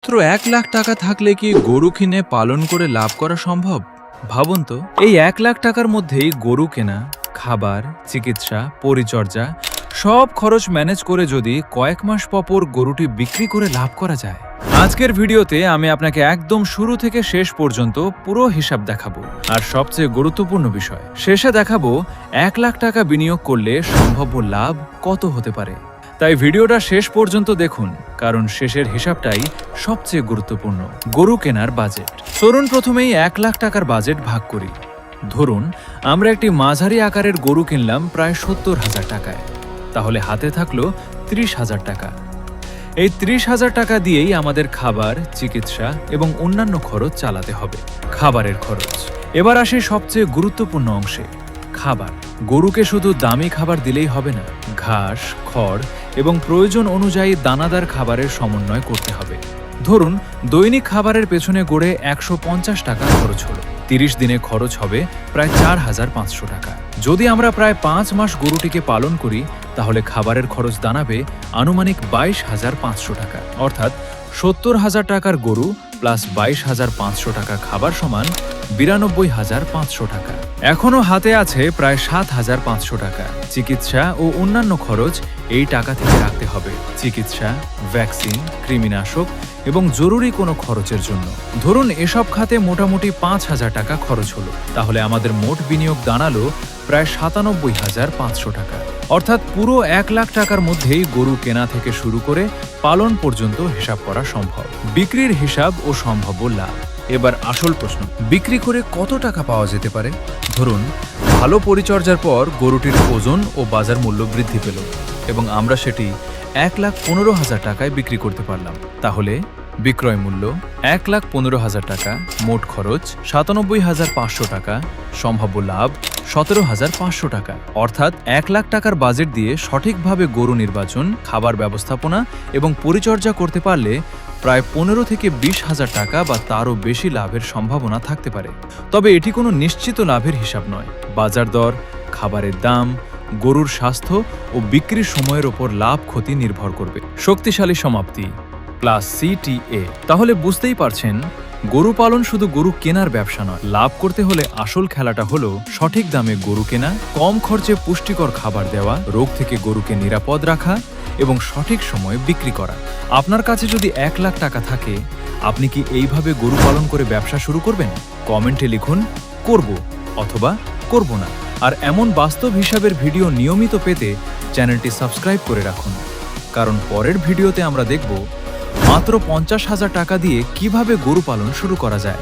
মাত্র ১,০০,০০০ টাকা থাকলে কি গরু কিনে পালন করে লাভ করা সম্ভব? ভাবুন তো, এই ১,০০,০০০ টাকার মধ্যেই গরু কেনা, খাবার, চিকিৎসা, পরিচর্যা সব খরচ ম্যানেজ করে যদি কয়েক মাস পর গরুটি বিক্রি করে লাভ করা যায়। আজকের ভিডিওতে আমি আপনাকে একদম শুরু থেকে শেষ পর্যন্ত পুরো হিসাব দেখাবো। আর সবচেয়ে গুরুত্বপূর্ণ বিষয়, শেষে দেখাবো ১,০০,০০০ টাকা বিনিয়োগ করলে সম্ভাব্য লাভ কত হতে পারে। তাই ভিডিওটা শেষ পর্যন্ত দেখুন, কারণ শেষের হিসাবটাই সবচেয়ে গুরুত্বপূর্ণ। গরু কেনার বাজেট। চলুন প্রথমেই ১,০০,০০০ টাকার বাজেট ভাগ করি। ধরুন আমরা একটি মাঝারি আকারের গরু কিনলাম প্রায় ৭০,০০০ টাকায়, তাহলে হাতে থাকলো ৩০,০০০ টাকা। এই ৩০,০০০ টাকা দিয়েই আমাদের খাবার, চিকিৎসা এবং অন্যান্য খরচ চালাতে হবে। খাবারের খরচ। এবার আসি সবচেয়ে গুরুত্বপূর্ণ অংশে, খাবার। গরুকে শুধু দামি খাবার দিলেই হবে না, ঘাস, খড় এবং প্রয়োজন অনুযায়ী দানাদার খাবারের সমন্বয় করতে হবে। ধরুন দৈনিক খাবারের পেছনে গড়ে ১৫০ টাকা খরচ হলো, ৩০ দিনে খরচ হবে প্রায় ৪,৫০০ টাকা। যদি আমরা প্রায় ৫ মাস গরুটিকে পালন করি, তাহলে খাবারের খরচ দাঁড়াবে আনুমানিক ২২,৫০০ টাকা। অর্থাৎ ৭০,০০০ টাকার গরু প্লাস ২২,৫০০ টাকা খাবার সমান ৯২,৫০০ টাকা। এখনও হাতে আছে প্রায় ৭,৫০০ টাকা। চিকিৎসা ও অন্যান্য খরচ এই টাকা থেকে রাখতে হবে। চিকিৎসা, ভ্যাকসিন, কৃমিনাশক এবং জরুরি কোনো খরচের জন্য। ধরুন এসব খাতে মোটামুটি ৫,০০০ টাকা খরচ হলো, তাহলে আমাদের মোট বিনিয়োগ দাঁড়ালো প্রায় ৯৭,৫০০ টাকা। অর্থাৎ পুরো ১,০০,০০০ টাকার মধ্যেই গরু কেনা থেকে শুরু করে পালন পর্যন্ত হিসাব করা সম্ভব। বিক্রির হিসাব ও সম্ভাব্য লাভ। এবার আসল প্রশ্ন, বিক্রি করে কত টাকা পাওয়া যেতে পারে? ধরুন ভালো পরিচর্যার পর গরুটির ওজন ও বাজার মূল্য বৃদ্ধি পেল এবং আমরা সেটি ১,১৫,০০০ টাকায় বিক্রি করতে পারলাম, তাহলে বিক্রয় মূল্য ১,১৫,০০০ টাকা, মোট খরচ ৯৭,৫০০ টাকা, সম্ভাব্য লাভ ১৭,৫০০ টাকা। অর্থাৎ ১,০০,০০০ টাকার বাজেট দিয়ে সঠিকভাবে গরু নির্বাচন, খাবার ব্যবস্থাপনা এবং পরিচর্যা করতে পারলে প্রায় ১৫ থেকে ২০,০০০ টাকা বা তারও বেশি লাভের সম্ভাবনা থাকতে পারে। তবে এটি কোনো নিশ্চিত লাভের হিসাব নয়। বাজার দর, খাবারের দাম, গরুর স্বাস্থ্য ও বিক্রির সময়ের ওপর লাভ ক্ষতি নির্ভর করবে। শক্তিশালী সমাপ্তি প্লাস CTA। তাহলে বুঝতেই পারছেন, গরু পালন শুধু গরু কেনার ব্যবসা নয়। লাভ করতে হলে আসল খেলাটা হলো সঠিক দামে গরু কেনা, কম খরচে পুষ্টিকর খাবার দেওয়া, রোগ থেকে গরুকে নিরাপদ রাখা এবং সঠিক সময়ে বিক্রি করা। আপনার কাছে যদি ১,০০,০০০ টাকা থাকে, আপনি কি এইভাবে গরু পালন করে ব্যবসা শুরু করবেন? কমেন্টে লিখুন করব অথবা করব না। আর এমন বাস্তব হিসাবের ভিডিও নিয়মিত পেতে চ্যানেলটি সাবস্ক্রাইব করে রাখুন, কারণ পরের ভিডিওতে আমরা দেখব মাত্র ৫০,০০০ টাকা দিয়ে কিভাবে গরু পালন শুরু করা যায়।